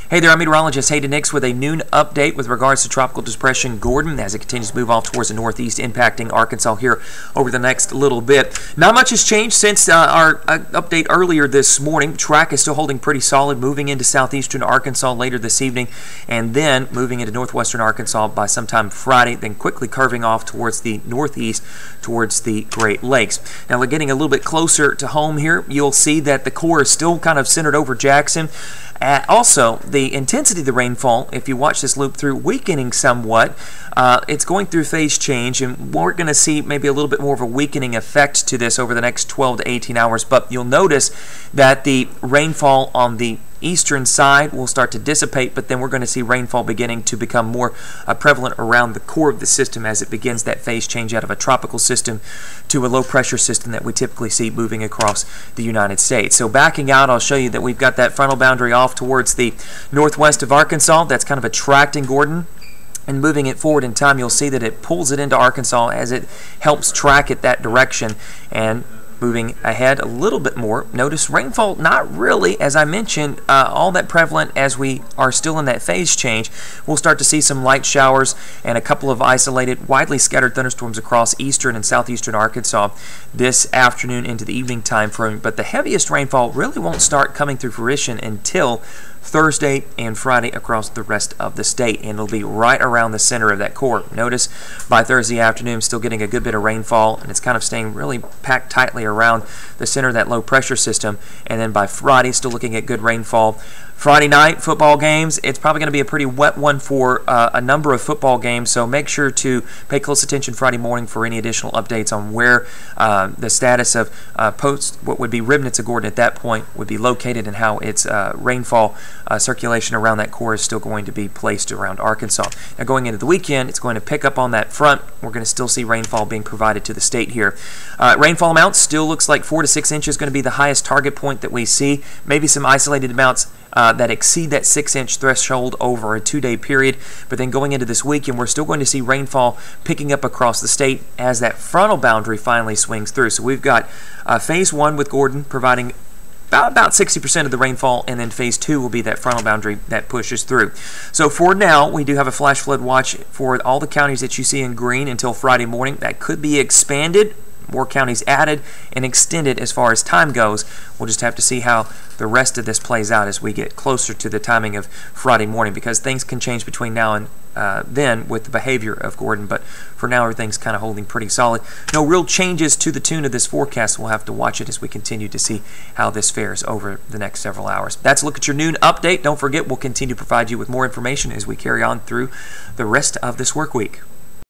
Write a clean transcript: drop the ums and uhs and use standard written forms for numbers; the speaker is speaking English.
Hey there, I'm meteorologist Hayden Nix with a noon update with regards to Tropical Depression Gordon as it continues to move off towards the northeast, impacting Arkansas here over the next little bit. Not much has changed since our update earlier this morning. Track is still holding pretty solid, moving into southeastern Arkansas later this evening, and then moving into northwestern Arkansas by sometime Friday, then quickly curving off towards the northeast, towards the Great Lakes. Now, we're getting a little bit closer to home here. You'll see that the core is still kind of centered over Jackson. Also, the intensity of the rainfall, if you watch this loop through, weakening somewhat. It's going through phase change, and we're going to see maybe a little bit more of a weakening effect to this over the next 12 to 18 hours. But you'll notice that the rainfall on the eastern side will start to dissipate, but then we're going to see rainfall beginning to become more prevalent around the core of the system as it begins that phase change out of a tropical system to a low pressure system that we typically see moving across the United States. So backing out, I'll show you that we've got that frontal boundary off towards the northwest of Arkansas. That's kind of attracting Gordon. And moving it forward in time, you'll see that it pulls it into Arkansas as it helps track it that direction. And moving ahead a little bit more, notice rainfall not really, as I mentioned, all that prevalent as we are still in that phase change. We'll start to see some light showers and a couple of isolated, widely scattered thunderstorms across eastern and southeastern Arkansas this afternoon into the evening time frame. But the heaviest rainfall really won't start coming through fruition until Thursday and Friday across the rest of the state, and it'll be right around the center of that core. Notice by Thursday afternoon, still getting a good bit of rainfall, and it's kind of staying really packed tightly around the center of that low pressure system. And then by Friday, still looking at good rainfall. Friday night football games, it's probably going to be a pretty wet one for a number of football games, so make sure to pay close attention Friday morning for any additional updates on where the status of what would be remnants of Gordon at that point would be located, and how its rainfall circulation around that core is still going to be placed around Arkansas. Now, going into the weekend, it's going to pick up on that front. We're going to still see rainfall being provided to the state here. Rainfall amounts still looks like 4 to 6 inches going to be the highest target point that we see. Maybe some isolated amounts that exceed that 6-inch threshold over a 2-day period. But then going into this weekend, we're still going to see rainfall picking up across the state as that frontal boundary finally swings through. So we've got phase 1 with Gordon providing about 60% of the rainfall, and then phase 2 will be that frontal boundary that pushes through. So for now, we do have a flash flood watch for all the counties that you see in green until Friday morning. That could be expanded, more counties added, and extended as far as time goes. We'll just have to see how the rest of this plays out as we get closer to the timing of Friday morning, because things can change between now and then with the behavior of Gordon. But for now, everything's kind of holding pretty solid. No real changes to the tune of this forecast. We'll have to watch it as we continue to see how this fares over the next several hours. That's a look at your noon update. Don't forget, we'll continue to provide you with more information as we carry on through the rest of this work week.